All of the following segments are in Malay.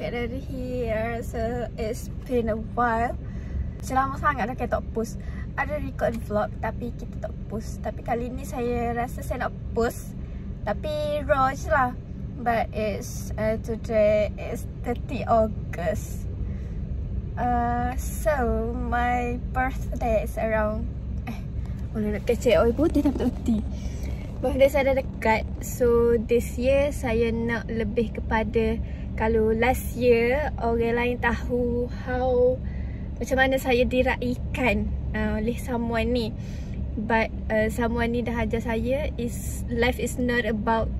balik dari here. So it's been a while. Selama sangat dah kita tak post. Ada record vlog tapi kita tak post. Tapi kali ni saya rasa saya nak post, tapi raw je lah. But it's today is 30 August. So my birthday is around mana nak kecek oi putih tak betul. Birthday saya dah dekat. So this year saya nak lebih kepada, kalau last year orang lain tahu macam mana saya diraikan oleh someone ni. But someone ni dah ajar saya life is not about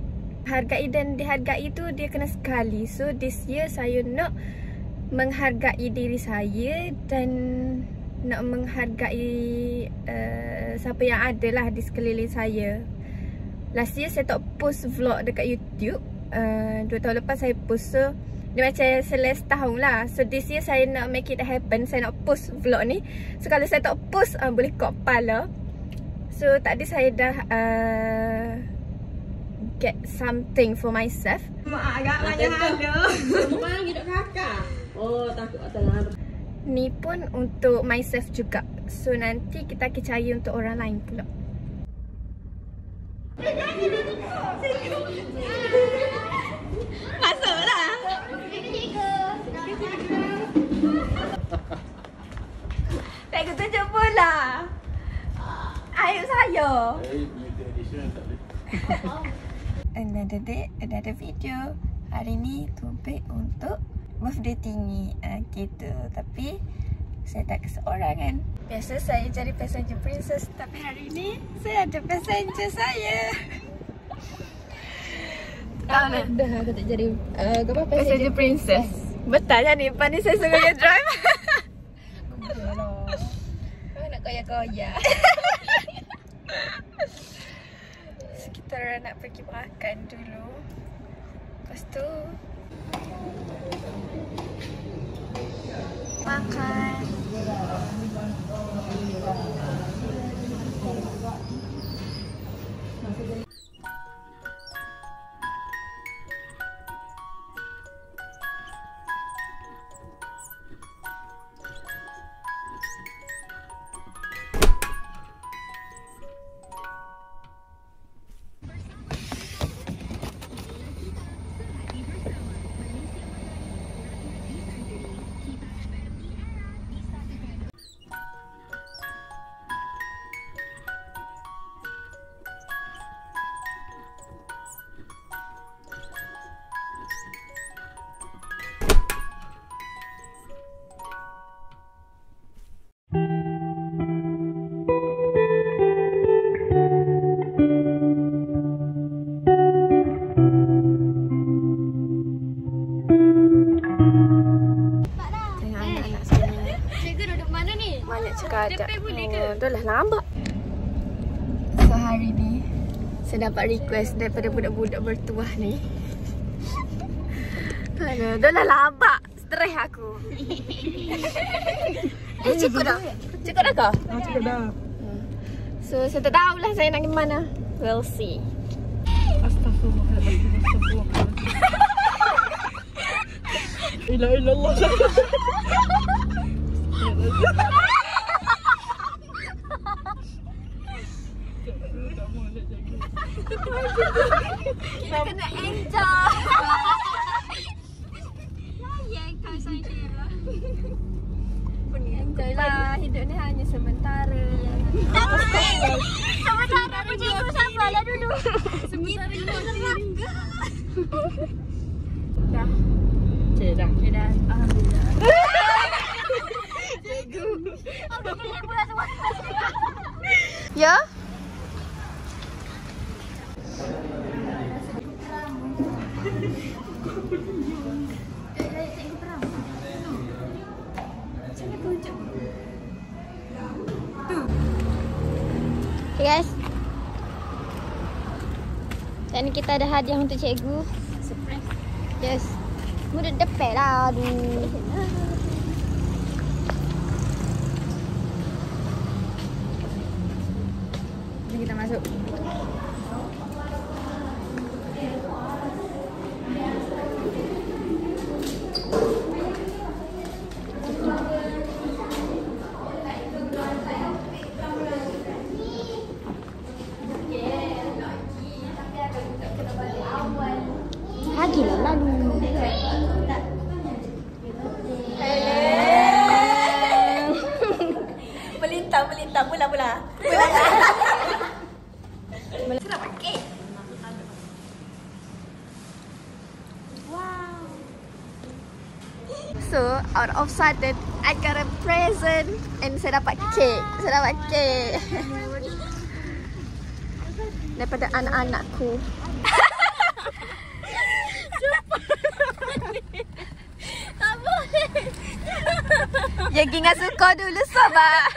hargai dan dihargai, tu dia kena sekali. So this year saya nak menghargai diri saya dan nak menghargai siapa yang ada lah di sekeliling saya. Last year saya tak post vlog dekat YouTube. 2 tahun lepas saya post. So dia macam selesai tahun lah. So this year saya nak make it happen. Saya nak post vlog ni. So kalau saya tak post boleh kok kepala. So tadi saya dah get something for myself. Mak agak banyak hala. Mak lagi duk kakak. Oh takut atas. Ni pun untuk myself juga. So nanti kita akan cari untuk orang lain pula. Masuklah. Cikgu tunjuk pula. Ayo saya. Another day, another video. Hari ni topik untuk birthday tinggi gitu. Tapi saya tak keseorangan. Biasa saya cari passenger princess, tapi hari ni saya ada passenger saya. Dah aku tak jadi apa Passenger princess. Betul kan ni? Pan ni saya suruh dia drive. Kau nak koyak-koyak. Kita nak pergi makan dulu. Lepas tu makan. Dah lah lambat. So hari ni saya dapat request daripada budak-budak bertuah ni. Aduh, dah lah lambat. Stres aku. Cukup dah? Cukup dah kau? Cukup dah. So saya tak tahulah saya nak ke mana. We'll see. Astagfirullahaladzim. Ilah ilallah. Kita kena enjoy. Ya, kau saya. Enjoy lah. Hidup ni hanya sementara. Sementara aku cikgu sabarlah dulu. Sementara kita dah. Dah. Alhamdulillah. Cikgu. Aku boleh buat semua. Ya? Okay guys, dan ni kita ada hadiah untuk cikgu. Surprise. Yes. Mudah depek lah. Aduh. Jom kita masuk. Okeylah lalu. Melintang, bola. Serap kek. Wow. So, out of sudden, I got a present and saya dapat kek. Daripada anak-anakku. Tak boleh. Yang Ginga suka dulu, sabar.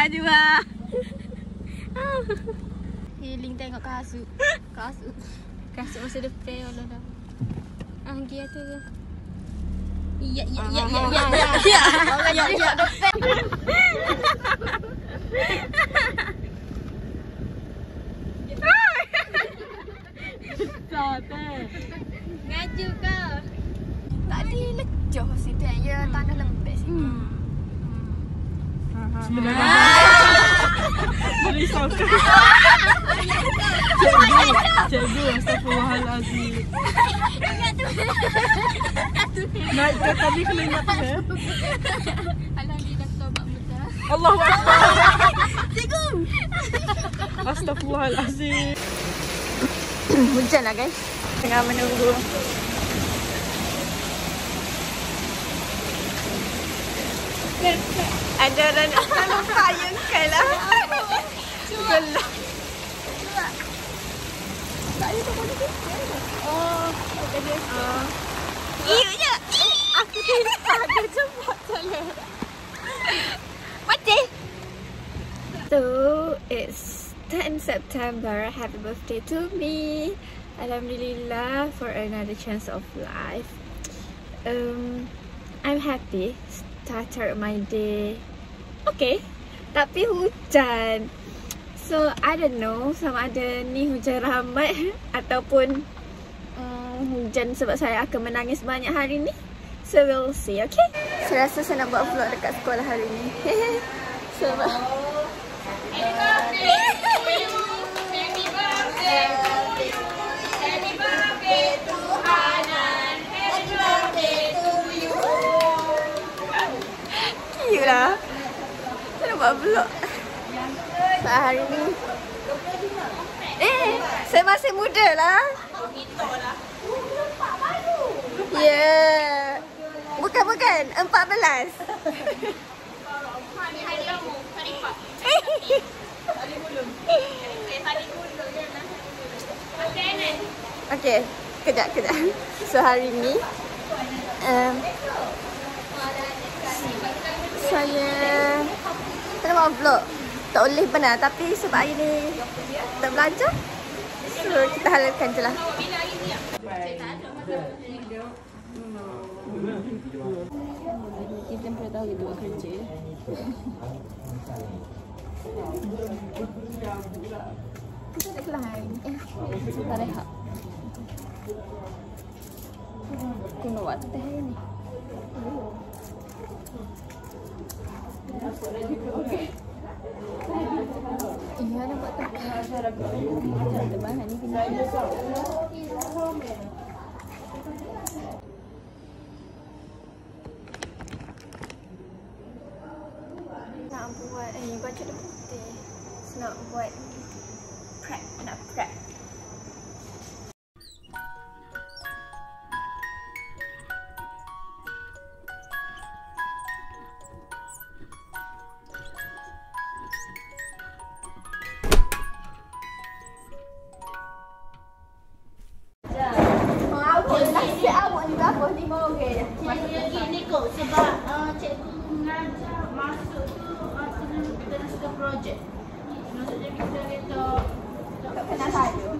Jua. Healing tengok kasut. Kasut masa depan Allah dah. Dia tu. Ya. Ngaju kau. Tadi lecoh situ ya, tanah lembek sini. Merisaukan. Cikgu, astagfirullahalazim. Naik ke tadi kena ingat ya. Alhamdulillah tobat mudah. Allahu Akbar. Cikgu. Astagfirullahalazim. Hujan lah guys. Tengah menunggu. Ada orang nak lupa yang kalah. Cuba. Tak ada tak boleh. Oh, ada. Iunya. Aku tidak ada jemput jalan. Mati. So, it's 10 September. Happy birthday to me. Alhamdulillah for another chance of life. I'm happy. Started my day okay, tapi hujan. So I don't know sama ada ni hujan rahmat ataupun hujan sebab saya akan menangis banyak hari ni. So we'll see, okay? Saya rasa saya nak buat vlog dekat sekolah hari ni. Sebab lah. Saya nak buat vlog saat hari ni. Saya masih muda lah. Yeah. Bukan 14. Okay, kejap. So hari ni saya nak buat vlog. Tak boleh benar, tapi sebab hari ni tak belajar, so kita halalkan je lah. Kita pernah tahu dia buat kerja. Kita nak kelas hari ni. Tak rehat. Kuno waktu teh hari ni. Iya, nak buat terbang. Cara terbang ni kena. Nak buat baju dia putih. Nak buat prep. Sebab cikgu mengajar masuk tu kena suka projek. Maksudnya kita tak kenal saya.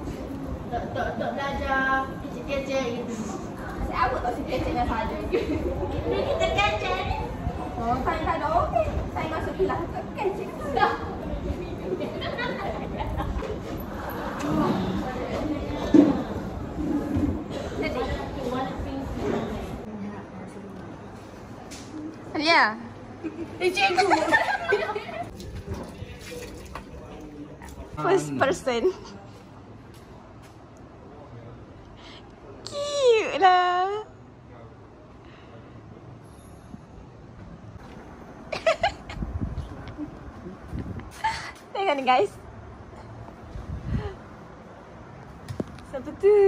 Tak belajar kecil-kecil gitu. Saya apa tak si kecilnya saja. Ini kita kecil. Oh, saya tak ada okey. Saya masuk kelas tak kecil. Sudah. Ya. Cikgu. First person. Cute lah. Tengok ni guys. Siapa tu?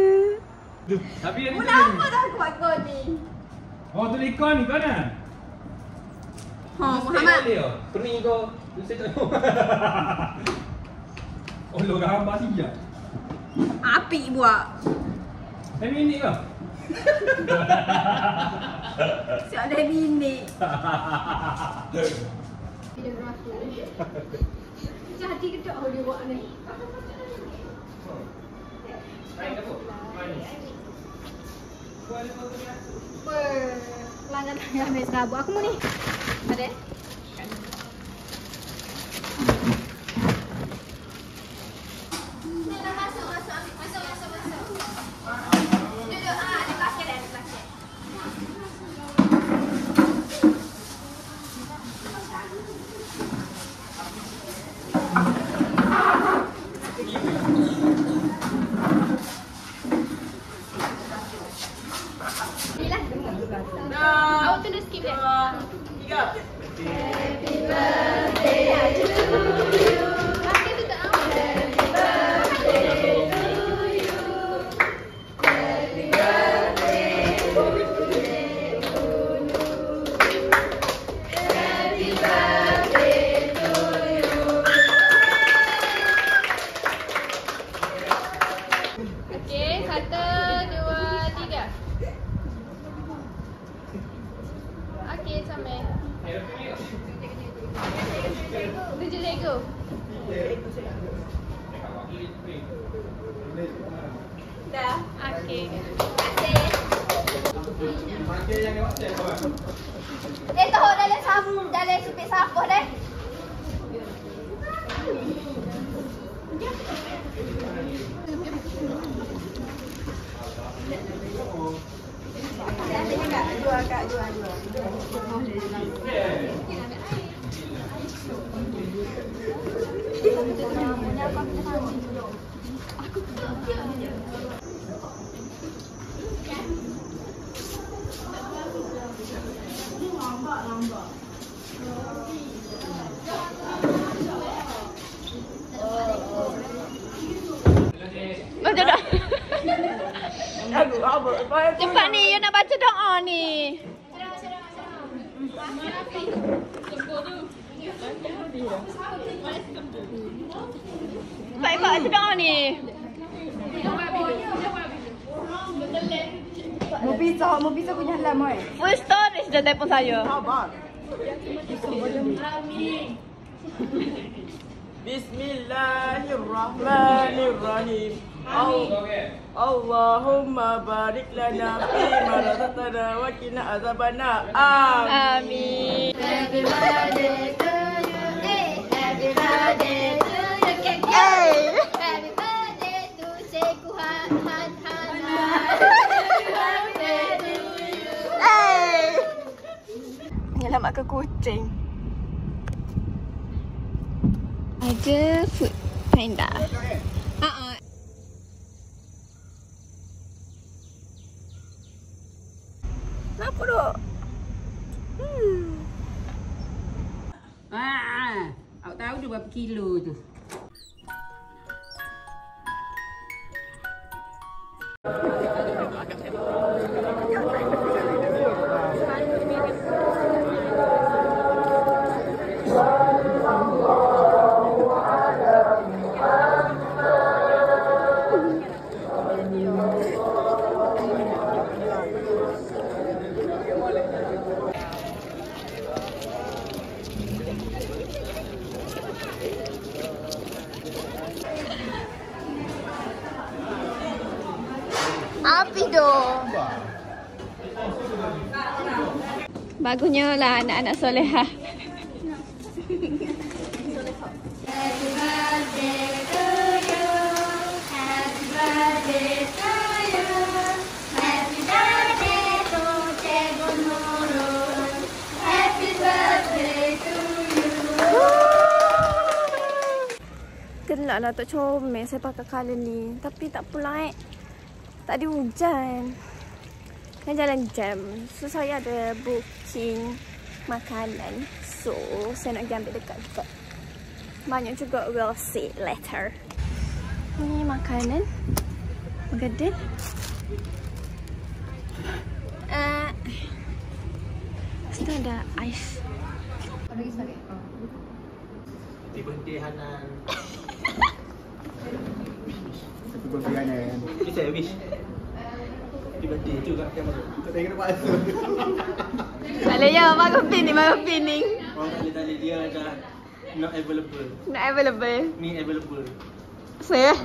Tapi yang ni Kenapa dah aku buat kau ni? Oh, tu ikon ni kan? Muhammad. Pening kau. Tu saya tak tahu. Oh, lo gambar siap. Api buat. Saya minit ke? Siap dah minit. Macam hati kedok dia buat ni. Pelanggan tangan ambil serabut. Aku mau ni. Ada? Awak tunda skip dia. 3. Happy birthday to you. Pakai tu tak awak. Happy birthday to you. Happy birthday to you. Happy birthday to you. Okey, 1, 2, 3. Okey, sampai. Tujuh Lego. Dah. Okey. Tahu dalam supit sapuh dah. Jual kak, jual. Baca dah. Cepat ni, you nak baca doa ni. Cepat baca doa ni. Mau bisa punya halaman. Full storage dah telefon saya. Bismillahirrahmanirrahim. Allahumma barik lana fi ma razaqtana wa qina azabannar. Amin. Happy birthday to you. Happy birthday to you. Happy birthday to Cikgu Hana. Happy birthday to you. Nyelamat ke kucing. Ada food panda. Kenapa dok? Awak tahu dia berapa kilo tu? Rapido. Bagusnya lah anak-anak solehah. Happy birthday to you. Happy birthday to you. Happy birthday to Cikgu Nurul. Happy birthday to you. Gelak lah tak comel saya pakai colour ni. Tapi tak pula tak ada hujan. Kan jalan jam. So saya ada booking makanan. So saya nak pergi ambil dekat-dekat. Banyak juga, we'll see later. Ni makanan bergedil. Kita ada ais. Happy birthday Hanan. Happy birthday Hanan. Ni saya wish. Happy birthday juga kamera. Tak tengok nampak tu. Tak boleh ya, bagus pining, bagus pining. Orang tali dia dah not available. Not available. Ni available. Saya.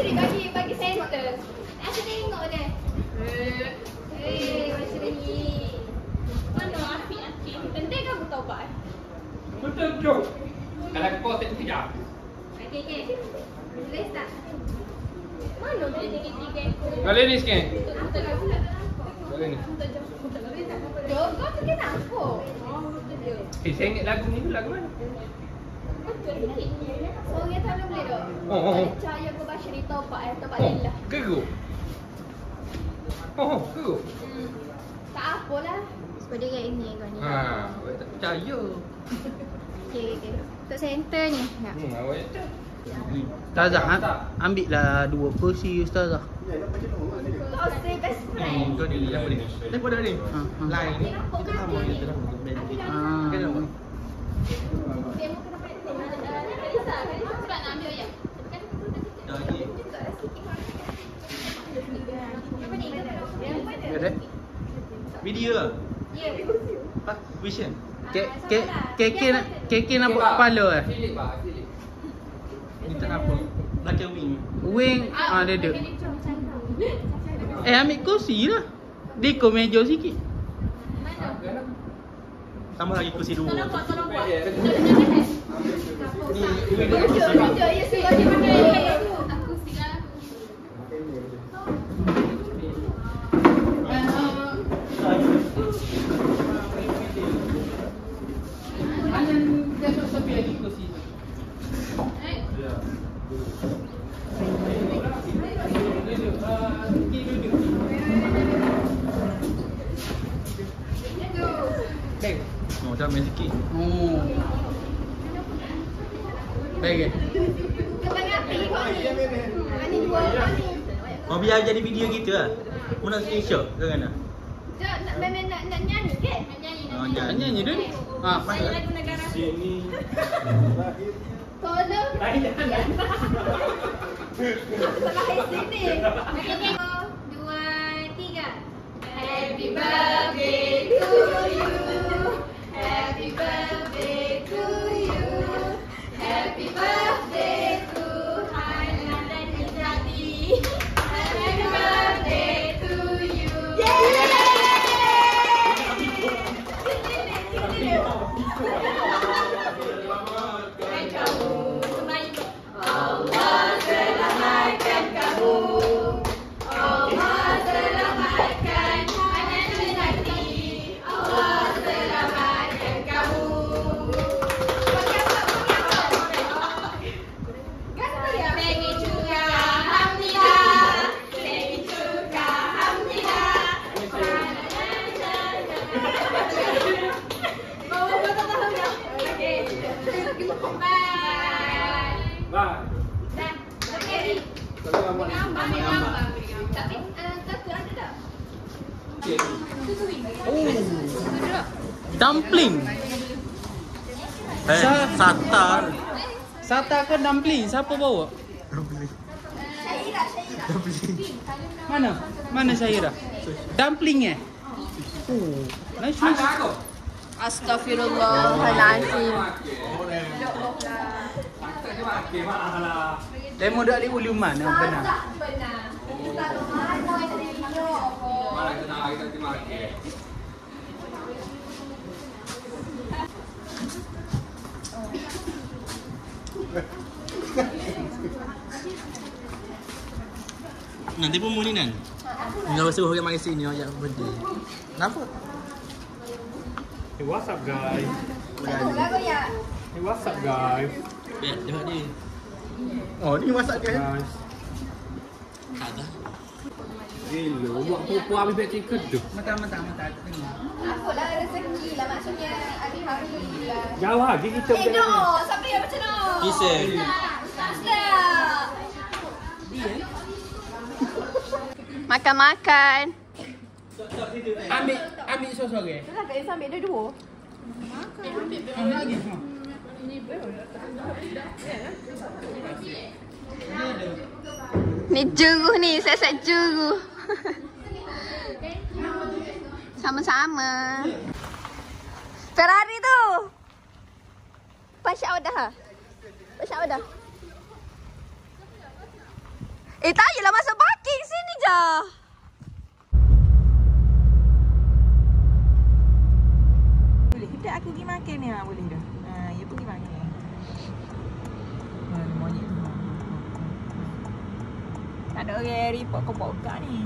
Masyri bagi center. Aku tengok dia. Masyri. Mana api-api? Penting kamu tahu pak? Betul tu. Kalau kau tak kejap. Okey. Boleh tak? Mana boleh tiga-tiga? Kali ni sikit. Kali ni. Jom, kau tu kenapa? Saya ingat lagu ni tu lagu mana? Orang tak boleh dok. Percaya ke Masyri topak topak lillah. Geru. Geru. Tak apalah. Sebab dia kat ini kau ni. Tak percaya. Okey. Untuk centernya. Awak Ustazah, ambil lah 2 kursi Ustazah. Kau say best friend. Kau ni apa ni? Daripada ni. Lain ni. Kita sama dia telah band. Kenapa? Dia mau kena pakai Kalisa sebab nak ambil ayam. Dah lagi. Apa ni? Ada? Video lah. Ya. Vision. KK nampak kepala eh? Philip. Ni tak apa. Belakang wing. Wing, dia ada. Ambil kursi lah. Dekor meja sikit. Mana? Tambah lagi kursi 2. Tolong buat. Ni Video, ya suruh dia pakai. Aku siap. Jangan sampai lagi kursi tu. Dah main sikit. Baik. Kembang api kau ni. Ani dua kau ni. Mau biar jadi video kita lah. Mu nak screenshot ke mana? Jom nak nyanyi ke? Nak nyanyi. Nyanyi dia ni. Saya lagu negara. Sini. Tolong. Lain jangan. Lahir sini. Okey, 2, 3. Happy birthday to you. Happy birthday to you. Happy birthday to Hanan dan Izati. Happy birthday to you. Yeay! Bye. Dah. Okey. Ambil gambar. Tapi satu ada tak? Dumpling. Satar. Satar ke dumpling? Siapa bawa? Mana? Mana Syahira? Dumpling nice. Ada aku. Astaghfirullahalazim. Tak dia makan mahal. Demo dak di ulu mana benar? Mana kita nak kita makan. Nanti pun muni nan. Enggak usah orang mari sini ajak berdiri. Kenapa? Hey, what's up guys? Hey, what's up guys? Biar tengok dia. Oh, ni masak dia. Guys. Tak dah. Gila, buat pupu habis back chicken tu. Mata. Aku lah rezeki lah maksudnya. Alhamdulillah. Jauh lagi kita Eh no, siapa yang macam no? Kisah. Makan-makan. Ambil sos orang. Dah tak Isa ambil dua. Lagi. Ni jeruh ni, set-set jeruh. Sama-sama. Ferrari tu. Pasyak dah. Tak yelah masuk parking sini je. Boleh kita aku pergi makan ni boleh dah. Ya pergi makan. Mana monyet tu. Tak ada orang report kau buka ni.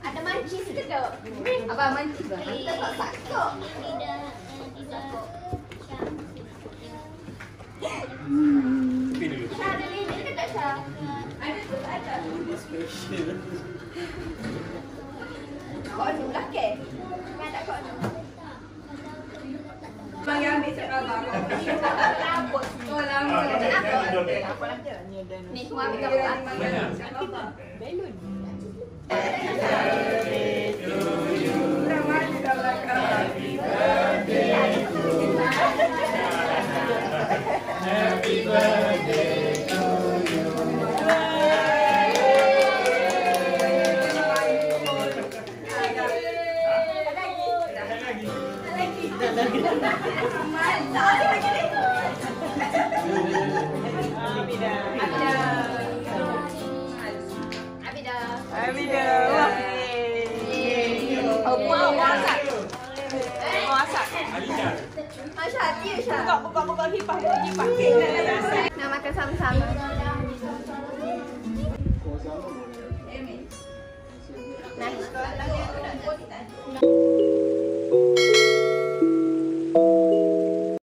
Ada mancis ke tak? Abang mancis lah. Kita tak sakit. Syah ada lilin ke tak Syah? Ada tu tak ada? Kau ni lah ke? Kan tak kau ni? Bang yang ambil cakap abang. Rambut. Oh rambut. Apa lah dia? Ni semua ambil gambar. Belon. Happy birthday to you. Buka kipas. Nak makan sama-sama. Nah.